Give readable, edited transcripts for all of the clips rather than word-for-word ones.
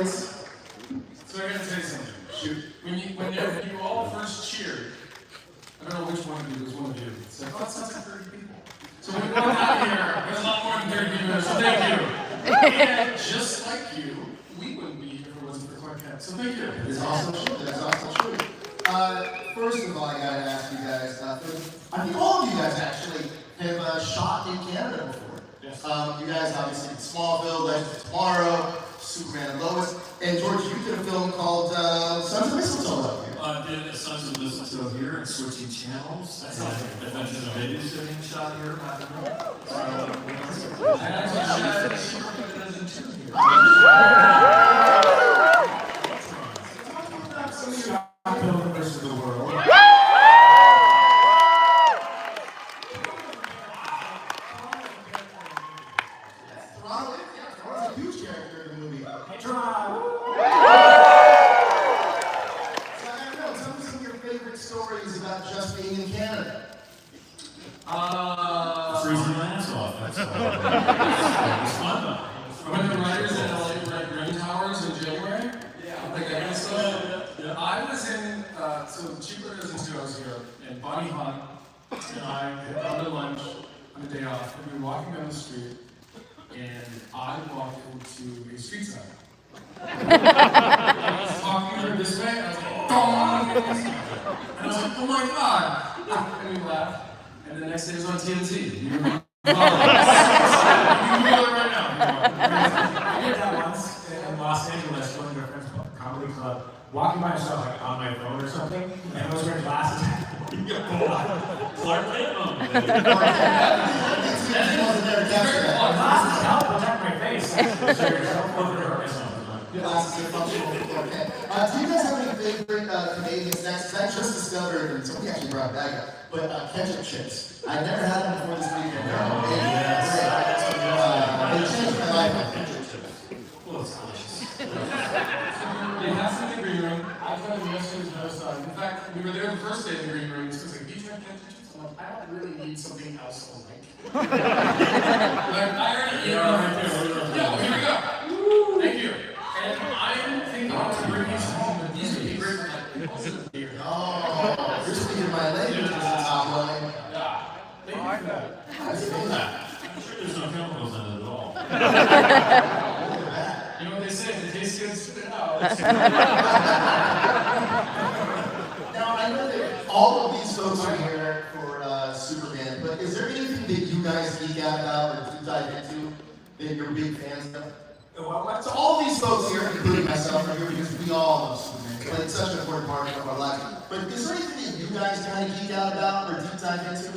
place? So I gotta tell you something. Shoot. When you all first cheered, I don't know which one of you, it was one of you. It's like, oh, it sounds like 30 people. So when we walked out here, there's a lot more than 30 people, so thank you. And just like you, we wouldn't be here if it wasn't for Clark Kent. So thank you. It's also true. That's also true. First of all, I gotta ask you guys, I think all of you guys actually have shot in Canada before. Yes. You guys obviously did Smallville, Legends of Tomorrow, Superman and Lois, and George, you did a film called Sons of Mistletoe up here. Did Sons of Mistletoe here and switching channels. That's Adventures of Babysitting shot here. I actually shot Superman here. Some of you have built the rest of the world. Toronto's a huge character in the movie. Stories about just being in Canada. Freezing my ass off. That's all. It's fun though. When the writers in LA were at Green Towers in January, like that kind of stuff. I was in, so Cheap Burgers and 2 I was here, and Bonnie Hunt and I had gone to lunch on the day off, and we were walking down the street, and I walked into a street sign. I was talking to her this way, and I was like, dong! And I was like, oh my god! And we laughed. And the next day it was on TNT. You can go right now. I did that once in Los Angeles, going to a friend's comedy club, walking by myself like on my phone or something, and I was wearing glasses. Clark Kent. Glasses help protect my face. So you're so Glasses are functional for Clark Kent. Do you guys have any favorite Canadian snacks? I just discovered, and somebody actually brought it back up, but ketchup chips. I never had them before this weekend. They changed my life. Ketchup chips. Well, it's delicious. They have some in the green room. I've had them yesterday the other side. In fact, we were there the first day in the green room. It was like, you tried ketchup chips? I'm like, I don't really need something else to like. I already ate them. Yeah, here we go. Thank you. And I'm thinking to bring these home, but these would be great for like positive beer. Oh, you're speaking of my language as a top line. Yeah. Thank you for that. I didn't know that. I'm sure there's no chemicals in it at all. You know what they say, if it tastes good, spit it out. Now, I know that all of these folks are here for Superman, but is there anything that you guys geek out about or deep dive into that you're big fans of? So all of these folks here, including myself, are here because we all love Superman. Like, it's such an important part of our life. But is there anything that you guys kind of geek out about or deep dive into?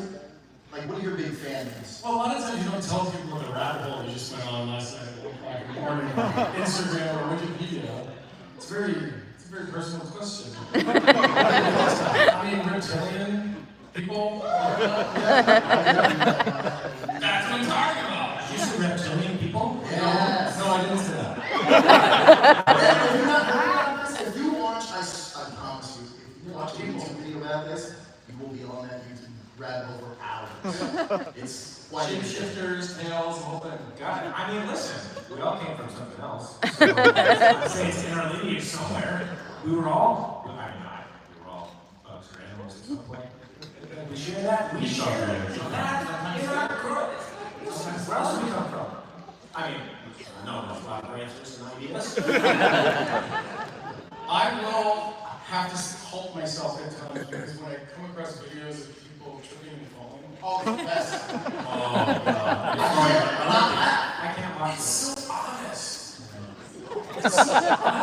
Like, what are your big fans? Well, a lot of times you don't tell people what the rabbit hole you just went on last night at 1 o'clock in the morning on Instagram or Wikipedia. It's a very personal question. I mean, reptilian people? That's what I'm talking about. You said reptilian people? Yes. No, I didn't say that. If you're not about this, if you watch, I promise you, if you watch a YouTube video about this, you will be on that YouTube rabbit hole for hours. It's quite Shapeshifters, tails, the whole thing. God, I mean, listen, we all came from something else. So, I'd say it's in our lineage somewhere. We were all, we were all bugs or animals at some point. We share that. We share that. In our growth. Where else do we come from? I mean, no, there's a lot of answers and ideas. I will have to halt myself at times because when I come across videos of people tripping and falling, all the best. Oh, God. I can't watch it's this. so honest. I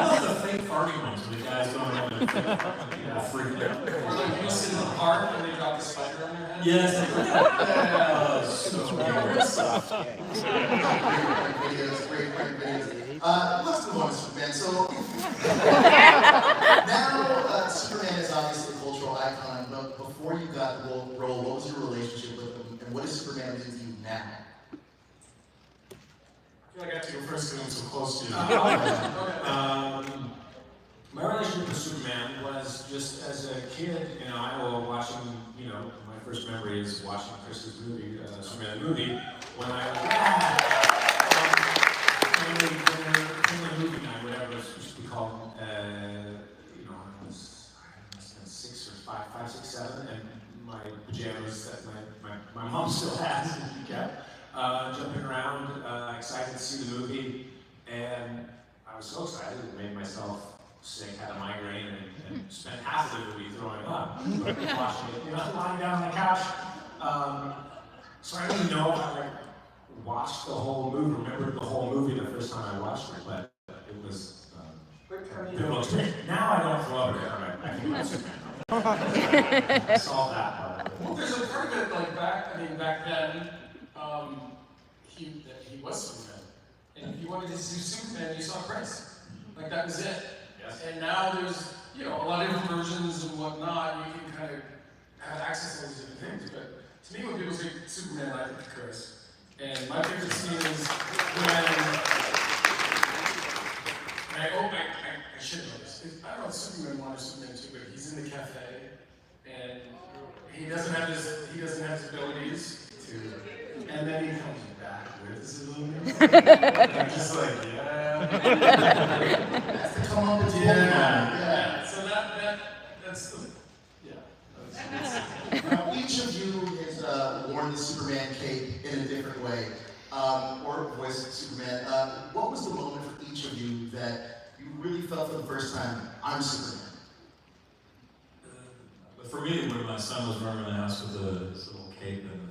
love the fake farting ones where the guys going up and freaking out. Or like you sit in the park and they drop the spider on your head. Yes, Great videos. Let's move on to Superman. So now Superman is obviously a cultural icon, but before you got the role, what was your relationship with him, and what does Superman mean to you now? I feel like I have to go first because I'm so close to you. My relationship with Superman was just as a kid in Iowa watching, my first memory is watching Chris's movie, Superman the movie, when I family movie night, whatever, called, you know, I must have been 6 or 5, 6, 7, and my pajamas that my mom still has, and she kept, jumping around, excited to see the movie, and I was so excited it made myself sick, had a migraine, and spent half of the movie throwing up, watching it, you know, lying down on the couch. So I don't even know if I watched the whole movie, remembered the whole movie the first time I watched it, but it was a pivotal experience. Now I don't throw up every time I think about Superman. I solved that part. Well, there's a part of it, like back then, he was Superman. And if you wanted to see Superman, you saw Chris. Like that was it. Yes. And now there's, you know, a lot of different versions and whatnot. You can kind of have access to all these different things. But to me, when people say Superman, I think of Chris. And my favorite scene is when I should know this. I don't know if Superman 1 or Superman 2, but he's in the cafe and he doesn't have his abilities to, and then he comes back with his abilities. And I'm just like, yeah. That's the come up with Yeah. So that's the, yeah. Now, each of you has worn the Superman cape in a different way, or voiced Superman. What was the moment for each of you that you really felt for the first time, I'm Superman? For me, when my son was running around the house with his little cape and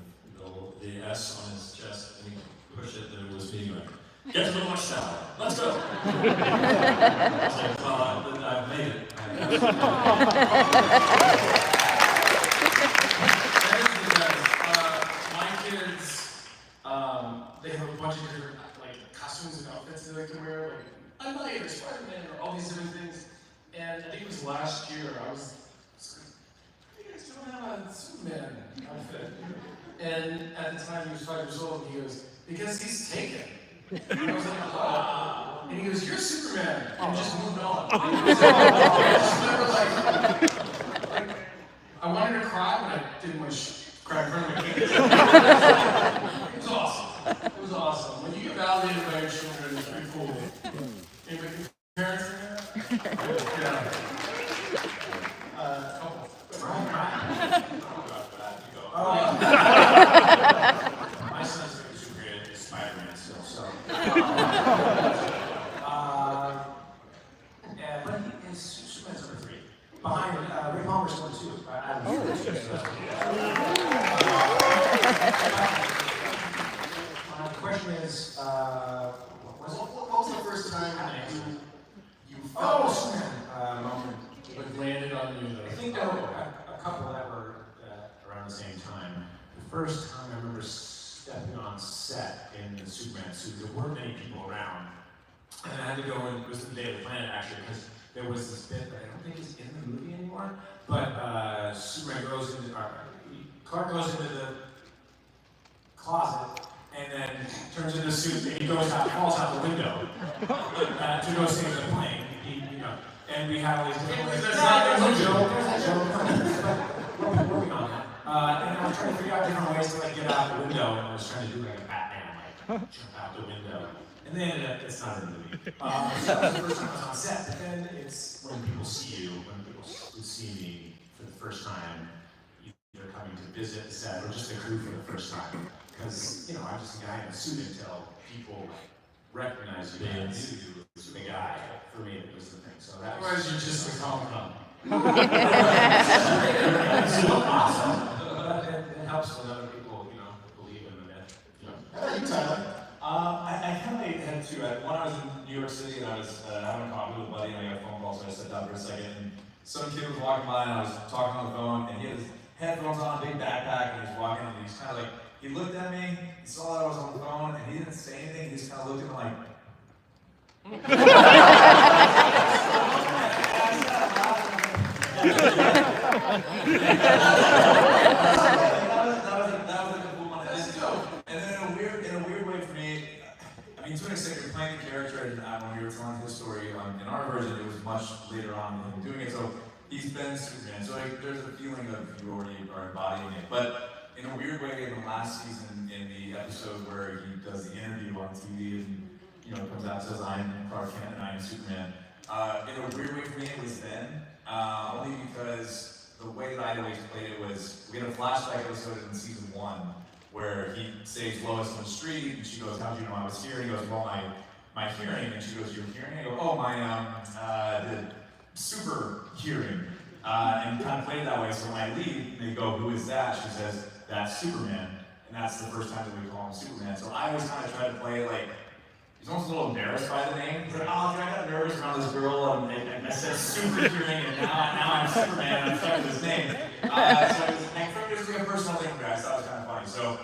the S on his chest, and he pushed it, and it was me like, get to the watchtower, let's go! I was like, well, I've made it. That is because my kids, they have a bunch of different like costumes and outfits they like to wear, like Embodied or Spider-Man or all these different things. And I think it was last year I was you guys don't have a Superman outfit. And at the time he was 5 years old, and he goes, because he's taken. And I was like, what? And he goes, you're Superman. And just moved on. I just remember like, I wanted to cry, but I didn't want to cry in front of my kids. It was awesome. It was awesome. When you get validated by your children, it's pretty cool. Anybody parents in there? Yeah. My son's super great at Spider-Man still, so. Yeah, but Superman's number 3. Behind Ray Palmer's 1, 2. My question is, what was the first time you felt Superman moment? What landed on you though? I think there were a couple that were around the same time. The first time I remember stepping on set in the Superman suit, there weren't many people around. And I had to go in, it was the Daily Planet actually, because there was this bit that I don't think is in the movie anymore, but Superman goes into, Clark goes into the closet and then turns into a suit and he goes out, falls out the window to go save the plane. You know, and we have all these different ways. There's a joke, we're working on that. And I was trying to figure out different ways to like get out the window, and I was trying to do like a Batman, like jump out the window. And then ended up, it's not in the movie. So that was the first time I was on set, but then it's when people see you, when people see me for the first time, either coming to visit the set or just a crew for the first time. Because, you know, I'm just a guy in a suit until people recognize you and knew you as the guy. For me, it was the thing. So that was. Otherwise, you're just a Comic-Con. It's awesome. But it helps when other people, you know, believe in the myth. How about you, Tyler? I kind of had two. One, I was in New York City and I was having a coffee with a buddy and I got a phone call, so I stepped out for a second. And some kid was walking by and I was talking on the phone and he had his headphones on, a big backpack, and he was walking and he's kind of like, he looked at me, he saw that I was on the phone and he didn't say anything, he just kind of looked at me like, And then in a weird way for me, I mean, to an extent, you're playing the character, and when we were telling his story, in our version, it was much later on in him doing it, so he's been Superman, so like, there's a feeling of you already are embodying it, but in a weird way, in the last season, in the episode where he does the interview on TV, and, you know, comes out and says, I'm Clark Kent and I am Superman, in a weird way for me, it was then. Only because the way that I always played it was, we had a flashback episode in season 1 where he saves Lois on the street, and she goes, "How'd you know I was here?" And he goes, "Well, my hearing." And she goes, "Your hearing?" I go, "Oh, my the super hearing." And kind of played it that way. So when I leave, and they go, "Who is that?" She says, "That's Superman." And that's the first time that we call him Superman. So I always kind of try to play it like, he's almost a little embarrassed by the name. He's like, "Oh, I got nervous around this girl, and I said super hearing, and now I'm Superman, and I'm stuck with his name." So I was like, from just like a personal thing for guys, that was kind of funny. So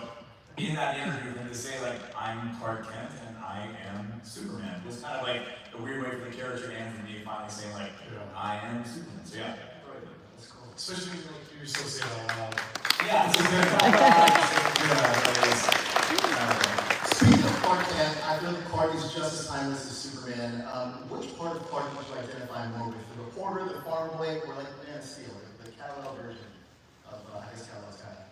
in that interview, for him to say like, "I'm Clark Kent and I am Superman," was kind of like a weird way for the character and for me finally saying like, "I am Superman." So yeah. That's cool. Especially when you're so saying it out loud. Yeah, it's a good Speaking of Clark Kent, I feel that Clark is just as timeless as Superman. Which part of Clark would you identify more with? The reporter, the farm boy, or like the Man of Steel, the Kal-El version of, I guess Kal-El's kind of,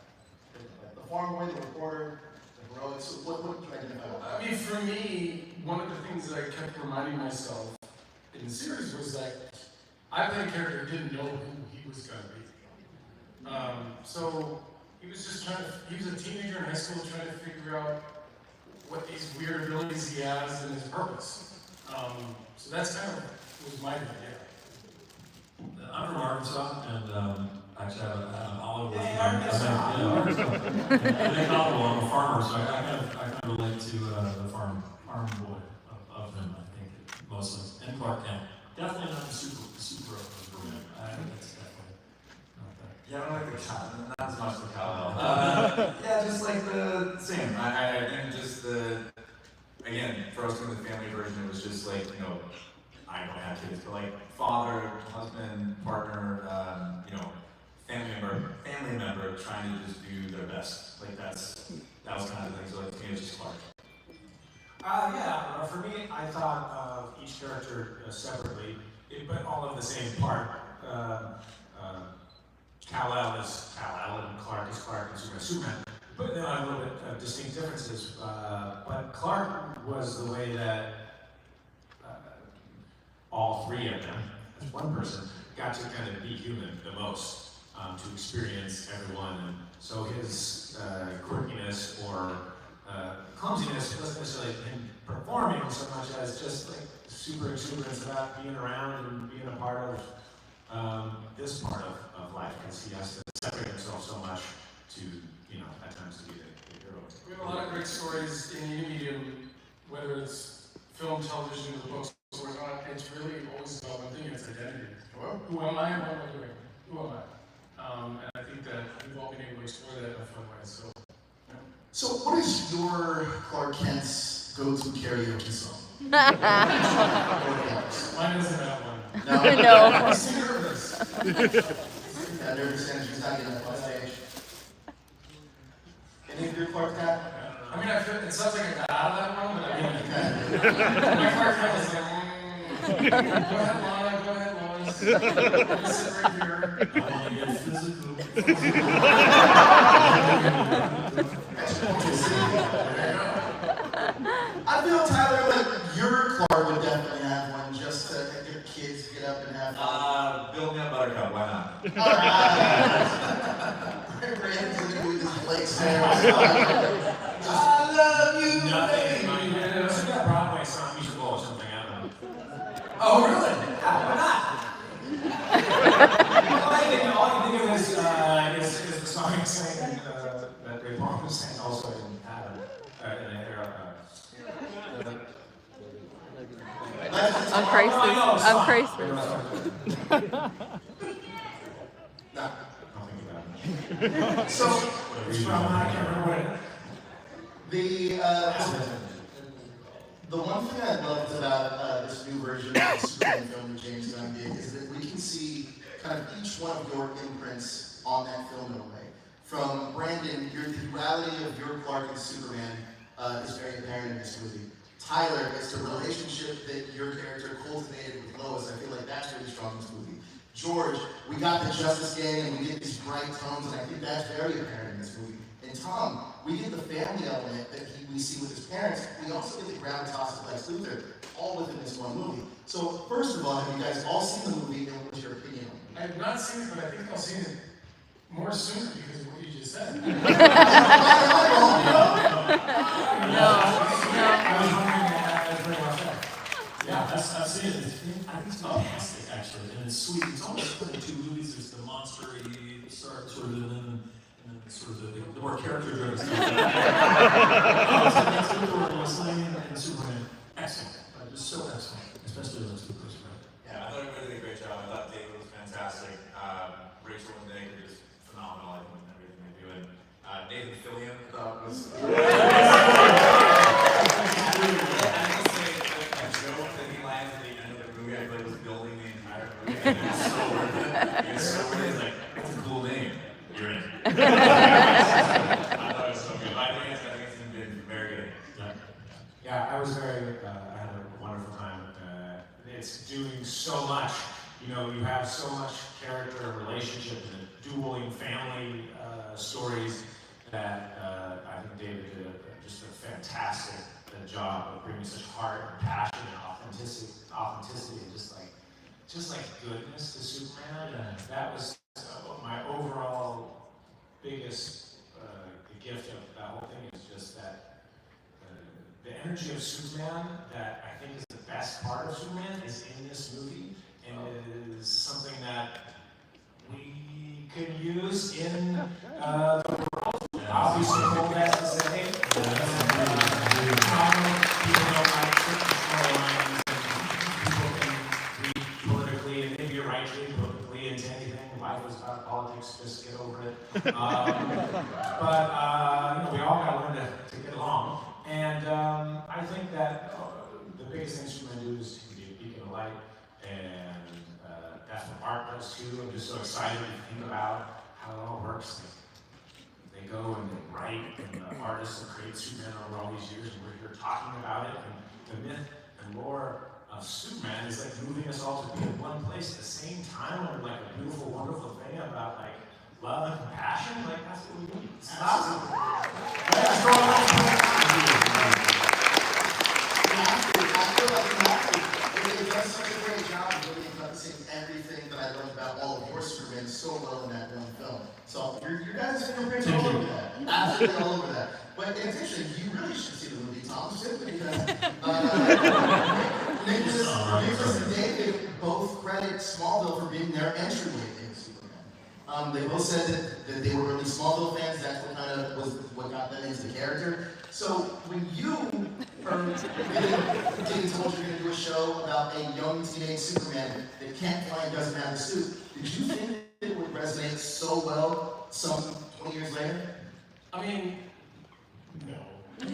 the farm boy, the reporter, the heroic, so what would you identify with? I mean, for me, one of the things that I kept reminding myself in the series was that I played a character who didn't know who he was going to be. So he was just he was a teenager in high school trying to figure out what these weird abilities he has and his purpose. So that's kind of was my idea. I'm from Arkansas, and actually I have an olive Hey, Arkansas. I'm a farmer, so I kind of relate to the farm boy of him, I think, mostly. And Clark Kent. Definitely not the super Superman. I think that's definitely not that. Yeah, I don't like the cow, not as much the Kal-El. Yeah, just like the same. I think just again, for us doing the family version, it was just like, I don't have kids, but like father, husband, partner, family member trying to just do their best. Like that was kind of the thing. So like to me, it was just Clark. For me, I thought of each character separately, but all of the same part. Kal-El is Kal-El, and Clark is Clark, and Superman is Superman. But there are a little bit of distinct differences. But Clark was the way that all three of them, as one person, got to kind of be human the most, to experience everyone. And so his quirkiness or clumsiness wasn't necessarily him performing so much as just like super exuberance about being around and being a part of this part of life, because he has to separate himself so much to, at times to be the hero. We have a lot of great stories in any medium, whether it's film, television, or books, or not. It's really always about one thing, it's identity. Who am I and what am I doing? Who am I? And I think that we've all been able to explore that in a fun way. So what is your Clark Kent's go-to karaoke song? Mine isn't that one. No? I'm so nervous. Yeah, nervous energy's not getting up on stage. Any of your Clark Kent? I mean, it sounds like I got out of that one, but I mean, my Clark Kent was like, go ahead, Lois. Sit right here. I want to get physical. I feel, Tyler, like your Clark would definitely have one just to get your kids to get up and have fun. Build me a buttercup, why not? Brandon's gonna do this Blake Sanders. I love you, Nothing. baby. It's like a Broadway song, musical or something, I don't know. Oh, really? Yeah, why not? all I can think of is the song I sang that Ray Palmer sang also in Adam. I'm crazy. I'm crazy. No. I'll think about it. So, It's from, I can't remember what it the one thing I loved about this new version of the Superman film that James Gunn did is that we can see kind of each one of your imprints on that film in a way. From Brandon, the duality of your Clark and Superman is very apparent in this movie. Tyler, it's the relationship that your character cultivated with Lois. I feel like that's really strong in this movie. George, we got the Justice Gang and we get these bright tones, and I think that's very apparent in this movie. And Tom, we get the family element that we see with his parents. We also get the gravitas of Lex Luthor. all within this one movie. So first of all, have you guys all seen the movie, and what's your opinion on it? I have not seen it, but I think I'll see it more sooner because of what you just said. I was wondering as very well said. Yeah, I've seen it. I think it's fantastic, actually, and it's sweet. It's almost split into two movies. There's the monster-y start, sort of, and then sort of the more character-driven stuff. That's good for Lois Lane and Superman. Excellent. Just so excellent, especially those two first, right? Yeah, I thought everybody did a great job. I thought David was fantastic. Rachel and Nick are just phenomenal, I think, in everything they do. And Nathan Fillion, I thought was. I have to say, a joke that he landed at the end of the movie, I feel like was building the entire movie. And it was so worth it. It was so worth it. It's like, that's a cool name. You're in. I thought it was so good. I think it's been very good. Yeah, I was very, I had a wonderful time. It's doing so much. You know, you have so much character and relationship and dueling family stories that I think David did just a fantastic job of bringing such heart and passion and authenticity and just like goodness to Superman. And that was my overall biggest gift of that whole thing is just that the energy of Superman that I think is the best part of Superman is in this movie and is something that we could use in the world. Obviously, Cole has to say, people don't like certain storylines and people can read politically and maybe you're right to read politically into anything. Life is about politics, just get over it. But you know, we all gotta learn to get along. And I think that the biggest thing Superman do is to be a beacon of light, and that's what art does too. I'm just so excited to think about how it all works. They go and they write, and the artists have created Superman over all these years, and we're here talking about it. And the myth and lore of Superman is like moving us all to be in one place at the same time, and like a beautiful, wonderful thing about like love and compassion. Like that's what we need. It's awesome. It does such a great job of really encompassing everything that I love about all of your Superman so well in that one film. So your guys' fingerprints all over that. Absolutely all over that. But in addition, you really should see the movie, Tom, simply because Nicholas and David both credit Smallville for being their entryway into Superman. They both said that they were really Smallville fans. That's what kind of was what got them into the character. So when you are getting told you're going to do a show about a young teenage Superman that can't fly and doesn't have a suit, did you think it would resonate so well some 20 years later? I mean, no. You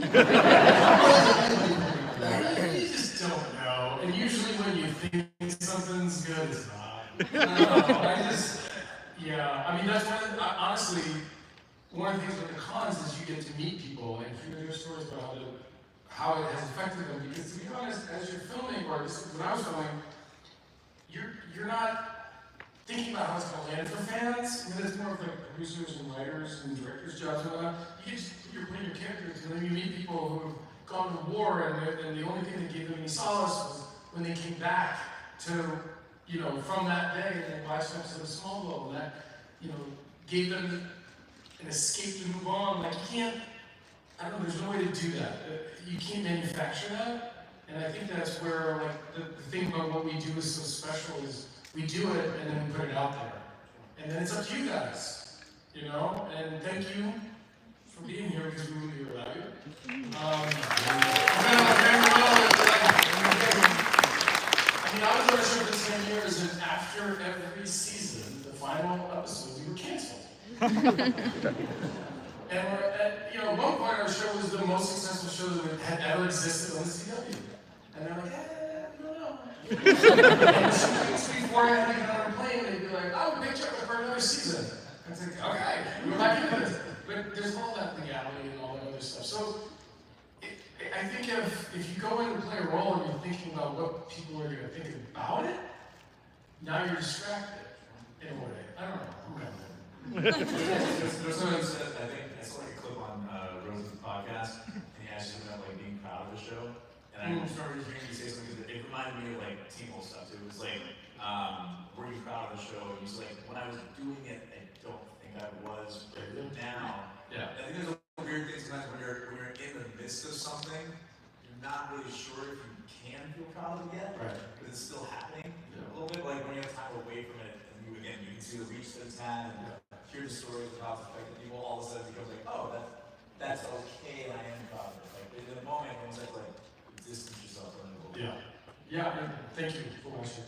just don't know. And usually when you think something's good, it's not. I mean, that's honestly, one of the things with the cons is you get to meet people and hear their stories about how it has affected them. Because to be honest, as you're filming, or when I was filming, you're not thinking about how it's going to land for fans. I mean, it's more of like producers and writers and directors' jobs and all that. You're playing your characters, and then you meet people who have gone to war, and the only thing that gave them any solace was when they came back to, you know, from that day, and they watched an episode of Smallville, and that, you know, gave them an escape to move on. Like, you can't, I don't know, there's no way to do that. You can't manufacture that, and I think that's where, like, the thing about what we do is so special is we do it, and then we put it out there. And then it's up to you guys, you know? And thank you for being here, because we really allow you. I mean, I was on a show for 10 years, and after every season, the final episodes, we were canceled. And at one point our show was the most successful show that had ever existed on the CW. And they're like, we don't know. And 2 weeks before I had to get on a plane, they'd be like, oh, big check for another season. And it's like, okay, we're back into this. But there's all that legality and all that other stuff. So I think if you go in and play a role and you're thinking about what people are going to think about it, now you're distracted in a way. I don't know. There's someone who said, I think I saw like a clip on Rose's podcast, and he asked you about like being proud of the show, and I I just remember hearing you say something that it reminded me of like Teen Wolf stuff too. It was like, were you proud of the show? And he's like, when I was doing it, I don't think I was, but now, Yeah. I think there's a weird thing sometimes when you're in the midst of something, you're not really sure if you can feel proud of it yet, Right. because it's still happening. A little bit like when you have time away from it, and you can see the reach that it's had, and hear the stories of how it's affected people. All of a sudden, it becomes like, oh, that's okay, and I am proud of it. Like in the moment, you almost have to like distance yourself from it a little bit. Yeah. Yeah, and thank you for watching.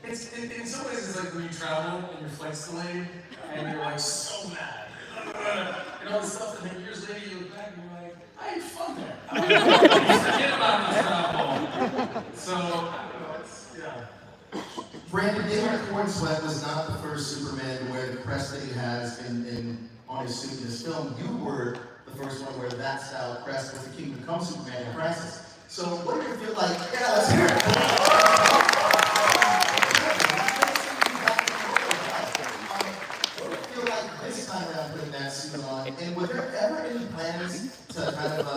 It's in some ways it's like when you travel and your flight's delayed and you're like so mad. And all this stuff, and then years later you look back and you're like, I had fun there. You forget about the travel. So, I don't know, yeah. Brandon, David Cornsweat was not the first Superman to wear the crest that he has on his suit in this film. You were the first one to wear that style of crest with the Kingdom Come Superman in Crisis. So what do you feel like? Yeah, let's hear it. What do you feel like this time around putting that suit on? And were there ever any plans to kind of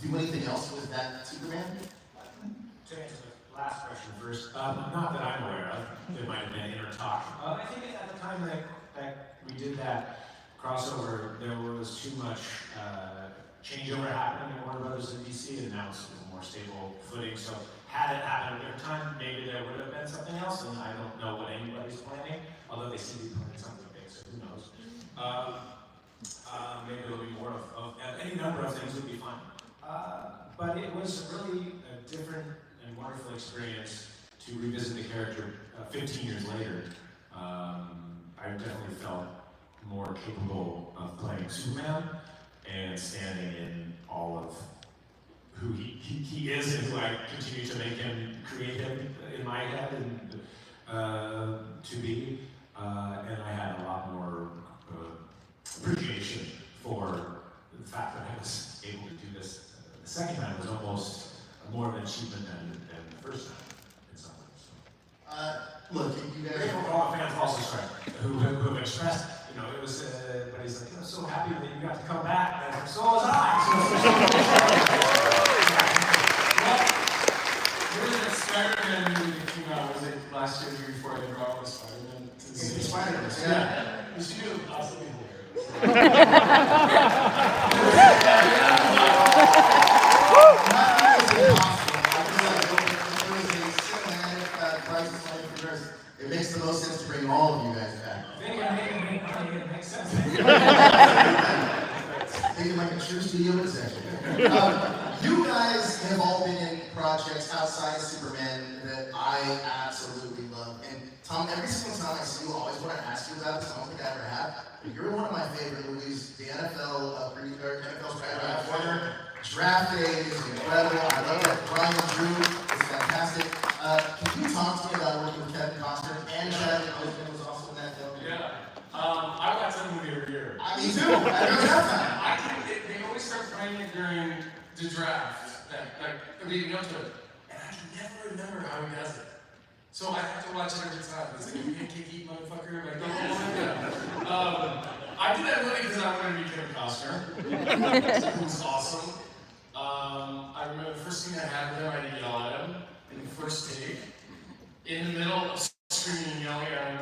do anything else with that Superman? To answer the last question first, not that I'm aware of. It might have been inner talk. I think at the time that we did that crossover, there was too much changeover happening in Warner Brothers in DC, and now it's a more stable footing. So had it happened at a different time, maybe there would have been something else, and I don't know what anybody's planning, although they seem to be planning something big, so who knows. Maybe there'll be more of any number of things would be fun. But it was really a different and wonderful experience to revisit the character 15 years later. I definitely felt more capable of playing Superman and standing in all of who he is and who I continue to make him, create him in my head and to be. And I had a lot more appreciation for the fact that I was able to do this. The second time was almost more of an achievement than the first time in some ways. Look, you guys. Grateful for all the fans also, sorry, who have expressed, it was, but he's like, I'm so happy that you got to come back, and so was I. There was an Spider-Man movie that came out, was it last year or the year before they brought out the Spider-Man to the city? Spider-Man, Yeah. You should do it possibly hilarious. It makes the most sense to bring all of you guys back. It makes sense. Thinking like a true studio executive. You guys have all been in projects outside of Superman that I absolutely love. And Tom, every single time I see you, I always want to ask you about this. I don't think I ever have. But you're one of my favorite movies. The NFL Draft Day is incredible. I love that. Brandon Routh is fantastic. Can you talk to me about working with Kevin Costner and Chadwick Boseman was also in that film? Yeah. I watch that movie every year. Me too. I know that. They always start playing it during the draft, leading up to it, and I can never remember how he does it. So I have to watch it every time. It's like, you can't eat, motherfucker. Like, I did that movie because I wanted to be Kevin Costner. It was awesome. I remember the first thing I had with him, I had to yell at him in the first take. In the middle of screaming and yelling at him,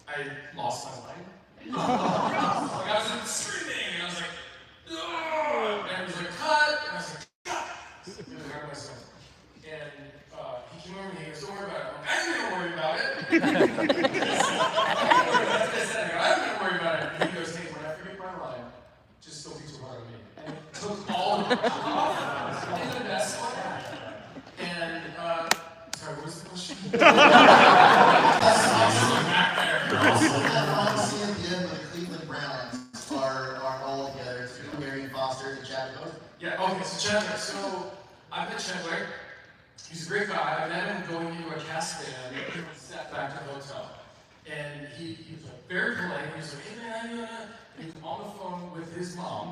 I lost my mind. Like I was screaming, and I was like, "Ugh!" And it was like, cut, and I was like, cut. And I heard myself. And he came over and he goes, don't worry about it. I'm gonna worry about it. That's what I said. I'm gonna worry about it. And he goes, hey, when I forget my line, just don't be too hard on me. And it took all the pressure off in the best way. And, sorry, what was the question? Back there. That scene at the end where the Cleveland Browns are all together. It's Marion Foster and Chadwick Boseman. Yeah, okay, so Chadwick. So I met Chadwick. He's a great guy. I met him going into a cast band. He sat back to the hotel. And he was like very polite. He was like, hey man, how you doing? And he was on the phone with his mom.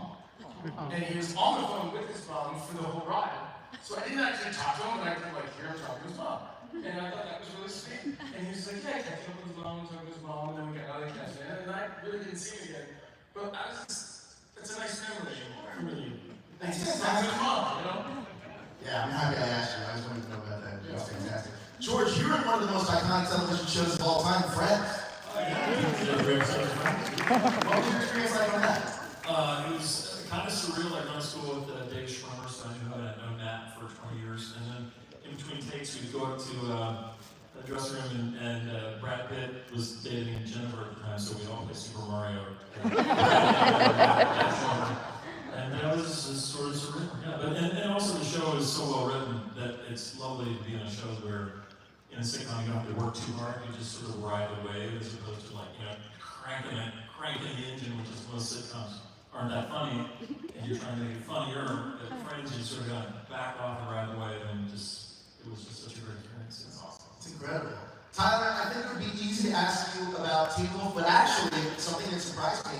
And he was on the phone with his mom for the whole ride. So I didn't actually talk to him, but I could like hear him talking to his mom. And I thought that was really sweet. And he was like, yeah, I catch up with his mom, talk to his mom, and then we got out of the cafe. And I really didn't see him again. But I was just, it's a nice memory for me. And he's just talking to his mom, you know? Yeah, I'm happy I asked you. I just wanted to know about that. It was fantastic. George, you're in one of the most iconic television shows of all time, Friends. Oh, yeah. What was your experience like on that? It was kind of surreal. I went to school with Daly, so I knew I'd known Nat for 20 years. And then in between takes, we'd go up to the dressing room, and Brad Pitt was dating Jennifer at the time, so we'd all play Super Mario. And that was just sort of surreal. Yeah, but and also the show is so well written that it's lovely to be in a show where in a sitcom you don't have to work too hard. You just sort of ride the wave as opposed to cranking the engine, which is most sitcoms aren't that funny, and you're trying to make it funnier. At Friends, you sort of got to back off and ride the wave, and it was just such a great experience. It's awesome. It's incredible. Tyler, I think it would be easy to ask you about Teen Wolf, but actually, something that surprised me,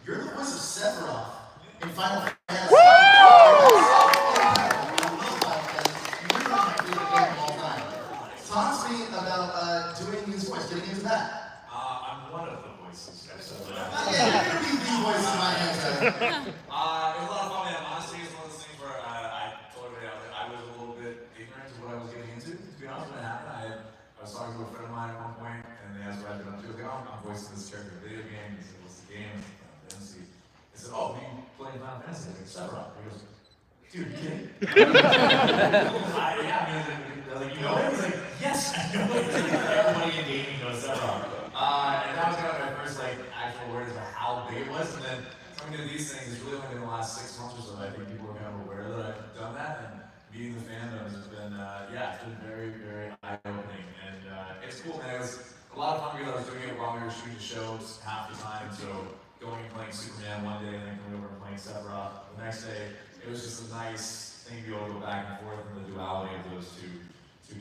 you're the voice of Sephiroth in Final Fantasy. Talk to me about doing his voice, getting into that. I'm one of the voices. Yeah, you're going to be the voice in my head. It was a lot of fun, man. Honestly, it's one of those things where I told everybody I was a little bit ignorant to what I was getting into. To be honest, when it happened, I was talking to a friend of mine at one point, and they asked what I'd been up to. I was like, oh, I'm voicing this character in a video game. He said, what's the game? I said, I said, oh, you playing Final Fantasy? I was like, Sephiroth. He goes, dude, you kidding? Yeah, I was like, you know it? He's like, yes, I know it. Everybody in gaming knows Sephiroth. And that was kind of my first actual words about how big it was. And then coming to these things, it's really only been the last 6 months or so that I think people are kind of aware that I've done that. And meeting the fandom has been, it's been very, very eye-opening. And it's cool, man. It was a lot of fun because I was doing it while we were shooting the shows half the time. So going and playing Superman one day and then coming over and playing Sephiroth the next day, it was just a nice thing to be able to go back and forth in the duality of those two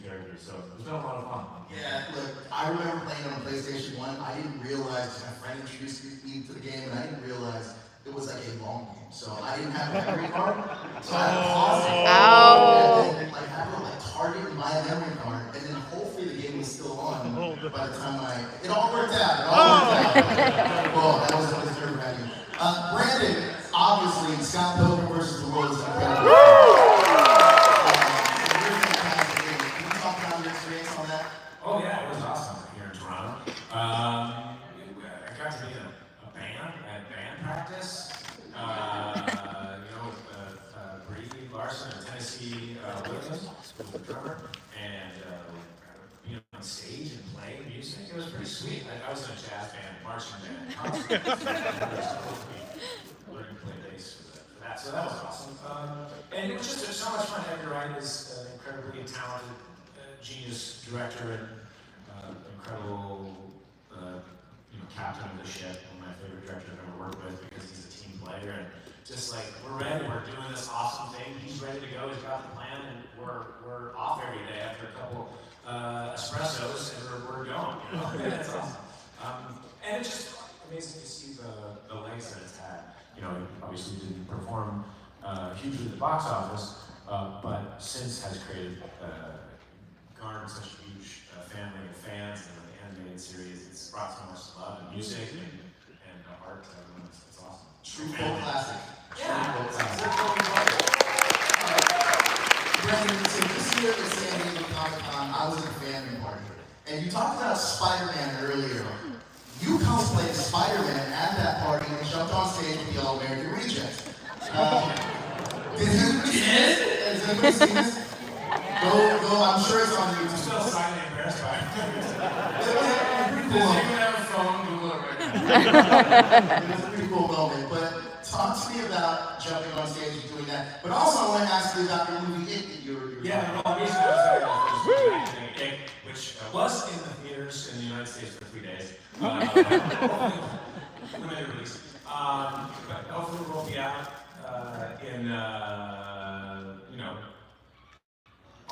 characters. So it's been a lot of fun. Yeah, look, I remember playing on PlayStation 1. I didn't realize, my friend introduced me to the game, and I didn't realize it was like a long game. So I didn't have a memory card. So I had to pause it. And then have it target my memory card, and then hopefully the game was still on by the time it all worked out. Well, that was nerve-wracking. Brandon, obviously, Scott Pilgrim versus the World is incredible. Oh yeah, it was awesome here in Toronto. I got to be in a band at band practice. With Brady Larson and Tennessee Williams, who was the drummer, and being on stage and playing music. It was pretty sweet. I was in a jazz band, marching band, concert. Learning to play bass for that. So that was awesome. And it was just so much fun. Edgar Wright is an incredibly talented, genius director and incredible captain of the ship, one of my favorite directors I've ever worked with because he's a team player and just we're ready, we're doing this awesome thing, he's ready to go, he's got the plan, and we're off every day after a couple espressos and we're going, It's awesome. And it's just amazing to see the legs that it's had. Obviously didn't perform hugely at the box office, but since has created garnered such a huge family of fans, and the animated series, it's brought so much love and music and art to everyone. It's awesome. True folk classic. Yeah. True folk classic. Brandon, so this year at San Diego Comic-Con, I was at a family party, and you talked about Spider-Man earlier. You cosplayed Spider-Man at that party and jumped on stage with the All-American Rejects. Did anybody see this? Has anybody seen this? Go, I'm sure it's on YouTube. I'm still slightly embarrassed by it. It was a pretty cool Does moment. anyone have a phone? Google it right now. It was a pretty cool moment, but talk to me about jumping on stage and doing that. But also, I want to ask you about your movie It that you were Yeah, the reason I was talking about this was It, which was in the theaters in the United States for 3 days. Limited release. But hopefully we'll be out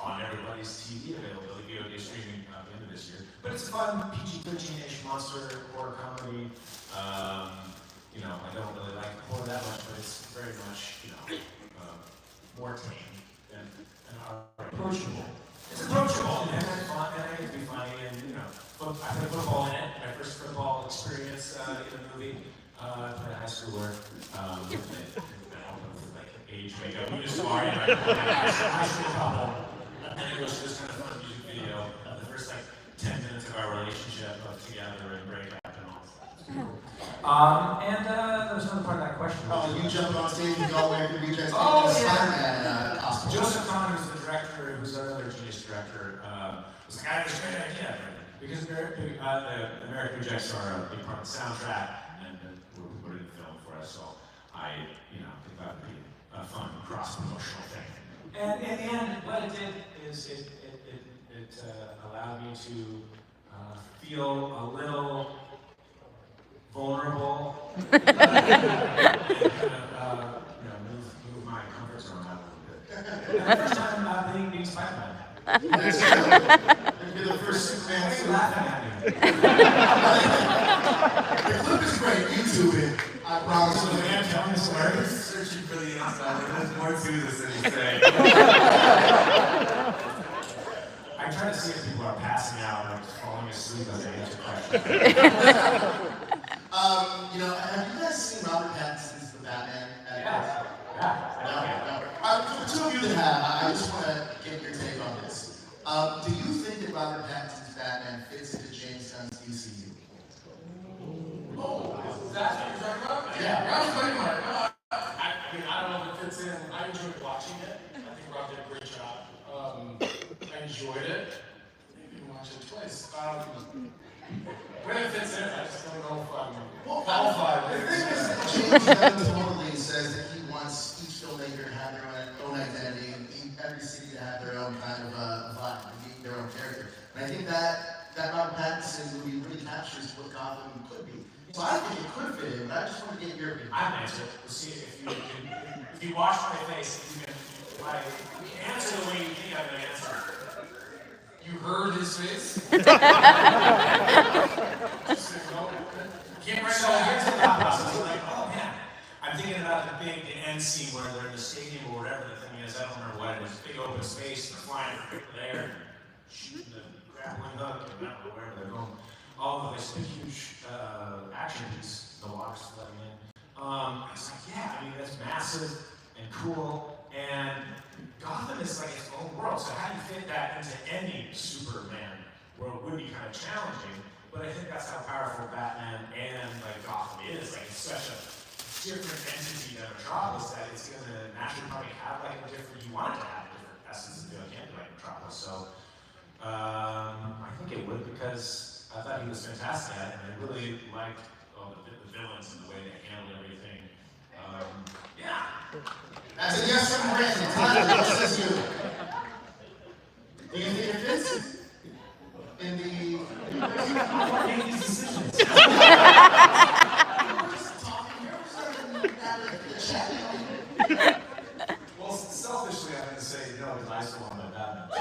on everybody's TV availability, VOD streaming at the end of this year. But it's a fun PG-13-ish monster horror comedy. I don't really like horror that much, but it's very much, more tame and approachable. It's approachable and fun. played a high schooler. Like age makeup. We just are in like high school couple. And it was this kind of fun music video of the first like 10 minutes of our relationship of together and breakup and all that. And there was another part of that question. Oh, you jumped on stage with all American Rejects. Oh, yeah. Spider-Man costume. Joseph Kahn, who's the director, who's another genius director, was like, I have this great idea. Because the American Rejects are a big part of the soundtrack, and we're putting the film for us, so I think that would be a fun cross-promotional thing. And in the end, what it did is it allowed me to feel a little vulnerable and kind of move my comfort zone out a little bit. And the first time being Spider-Man. You're the first Superman. Why are you laughing at me? The clip is great. YouTube it. I promise So you. the man telling the story. Searching for the inside, there's more to this than you say. I try to see if people are passing out or falling asleep as they answer questions. Have you guys seen Robert Pattinson's The Batman? Yeah. No. For the two of you that have, I just want to get your take on this. Do you think that Robert Pattinson's Batman fits into James Gunn's DCU? Oh, that's what you're talking about? Yeah. I was thinking about it. I mean, I don't know if it fits in. I enjoyed watching it. I think Rob did a great job. I enjoyed it. Maybe watch it twice. When it fits in, I just don't know if I'm qualified. The thing is that James Gunn totally says that he wants each filmmaker to have their own identity and every city to have their own kind of vibe, their own character. And I think that Robert Pattinson movie really captures what Gotham could be. So I think it could fit in, but I just want to get your opinion. I have an answer. We'll see if you watch my face, if you can answer the way you think I'm going to answer. You heard his face? Can't write So here's the thought process. I'm like, oh man, I'm thinking about the end scene where they're in the stadium or whatever the thing is. I don't remember what it is. Big open space, they're flying there, shooting the grappling hook, and I don't know wherever they're going. All of this big, huge action piece. The water's flooding in. I was like, yeah, I mean that's massive and cool, and Gotham is like its own world. So how do you fit that into any Superman world would be kind of challenging. But I think that's how powerful Batman and like Gotham is. Like it's such a different entity than Metropolis that it's going to naturally probably have like a different. You want it to have a different essence of feeling like Metropolis. So I think it would because I thought he was fantastic at it, and I really liked the villains and the way they handled everything. Yeah. That's a yes from Brandon. Tyler, what says you? Do you think it fits in the... I make these decisions. We're just talking here. We're just having a chat. Well, selfishly, I'm going to say no, because I still want that Batman. I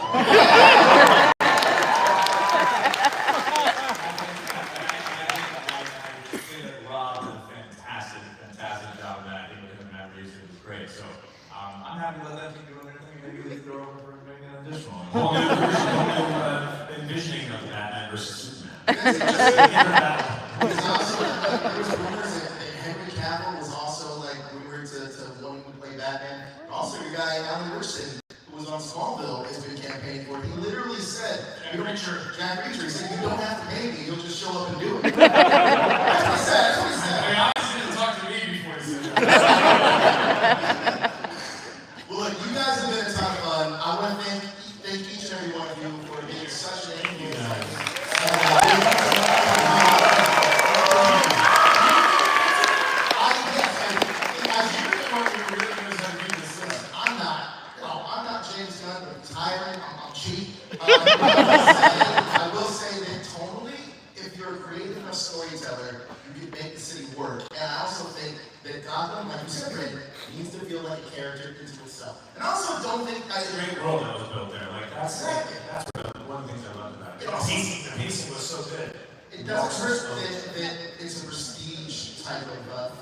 think that Rob did a fantastic job of that. I think with him and Matt Reeves, it was great. So I'm happy to let them keep doing their thing. Maybe they throw over for maybe an additional one. Whole new envisioning of Batman versus Superman. There's also, there was rumors that Henry Cavill was also like rumored to wanting to play Batman. Also, your guy Alan Richardson, who was on Smallville, has been campaigning for it. He literally said, Jack Reacher, he said, you don't have to pay me, you'll just show up and do it. That's what he said. I mean, obviously didn't talk to me before he said that. Well, look, you guys have been a ton of fun. I want to thank each and every one of you for being such an influence. I'm not James Gunn, but tiring. I'm cheap. I will say that tonally, if you're a creative enough storyteller, you can make the city work. And I also think that Gotham, like you said, Brandon, needs to feel like a character into itself. And I also don't think It's a great world that was built there. Like that's one of the things I loved about it. The pacing was so good. It doesn't hurt that it's a prestige type of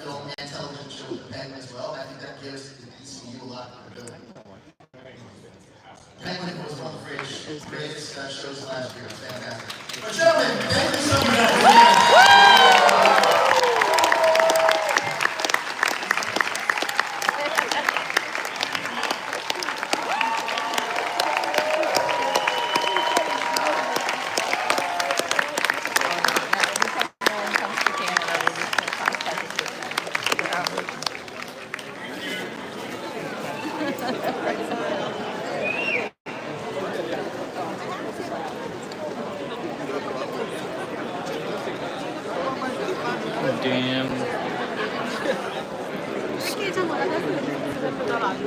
film and television show with the Penguin as well. I think that gives the DCU a lot of credibility. Penguin was one of the greatest shows last year. Fantastic. But gentlemen, thank you so much for being here. Damn. 스케줄 몰라서 잘안